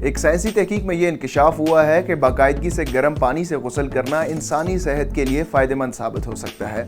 ایک سائنسی تحقیق میں یہ انکشاف ہوا ہے کہ باقاعدگی سے گرم پانی سے غسل کرنا انسانی صحت کے لیے فائدہ مند ثابت ہو سکتا ہے۔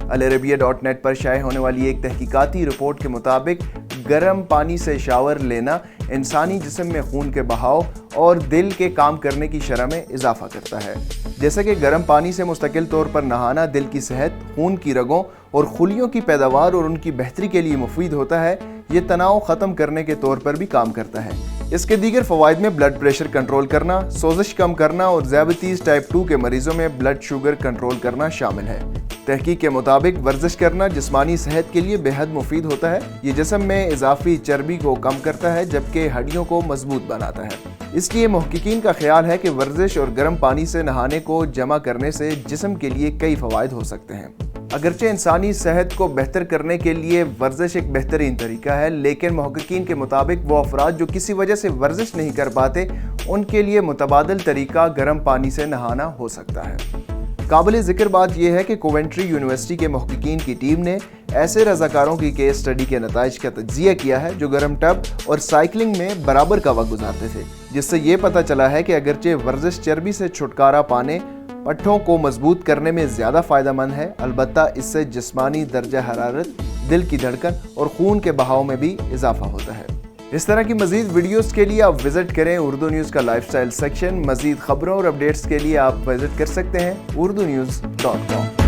العربیہ.net پر شائع ہونے والی ایک تحقیقاتی رپورٹ کے مطابق گرم پانی سے شاور لینا انسانی جسم میں خون کے بہاؤ اور دل کے کام کرنے کی شرح میں اضافہ کرتا ہے۔ جیسا کہ گرم پانی سے مستقل طور پر نہانا دل کی صحت، خون کی رگوں اور خلیوں کی پیداوار اور ان کی بہتری کے لیے مفید ہوتا ہے، یہ تناؤ ختم کرنے کے طور پر بھی کام کرتا ہے۔ اس کے دیگر فوائد میں بلڈ پریشر کنٹرول کرنا، سوزش کم کرنا اور ذیابیطیز ٹائپ 2 کے مریضوں میں بلڈ شوگر کنٹرول کرنا شامل ہے۔ تحقیق کے مطابق ورزش کرنا جسمانی صحت کے لیے بے حد مفید ہوتا ہے۔ یہ جسم میں اضافی چربی کو کم کرتا ہے جبکہ ہڈیوں کو مضبوط بناتا ہے۔ اس لیے محققین کا خیال ہے کہ ورزش اور گرم پانی سے نہانے کو جمع کرنے سے جسم کے لیے کئی فوائد ہو سکتے ہیں۔ اگرچہ انسانی صحت کو بہتر کرنے کے لیے ورزش ایک بہترین طریقہ ہے، لیکن محققین کے مطابق وہ افراد جو کسی وجہ سے ورزش نہیں کر پاتے، ان کے لیے متبادل طریقہ گرم پانی سے نہانا ہو سکتا ہے۔ قابل ذکر بات یہ ہے کہ کوونٹری یونیورسٹی کے محققین کی ٹیم نے ایسے رضاکاروں کی کیس اسٹڈی کے نتائج کا تجزیہ کیا ہے جو گرم ٹب اور سائیکلنگ میں برابر کا وقت گزارتے تھے، جس سے یہ پتہ چلا ہے کہ اگرچہ ورزش چربی سے چھٹکارا پانے پٹھوں کو مضبوط کرنے میں زیادہ فائدہ مند ہے، البتہ اس سے جسمانی درجہ حرارت، دل کی دھڑکن اور خون کے بہاؤ میں بھی اضافہ ہوتا ہے۔ اس طرح کی مزید ویڈیوز کے لیے آپ وزٹ کریں اردو نیوز کا لائف سٹائل سیکشن۔ مزید خبروں اور اپڈیٹس کے لیے آپ وزٹ کر سکتے ہیں urdunews.com۔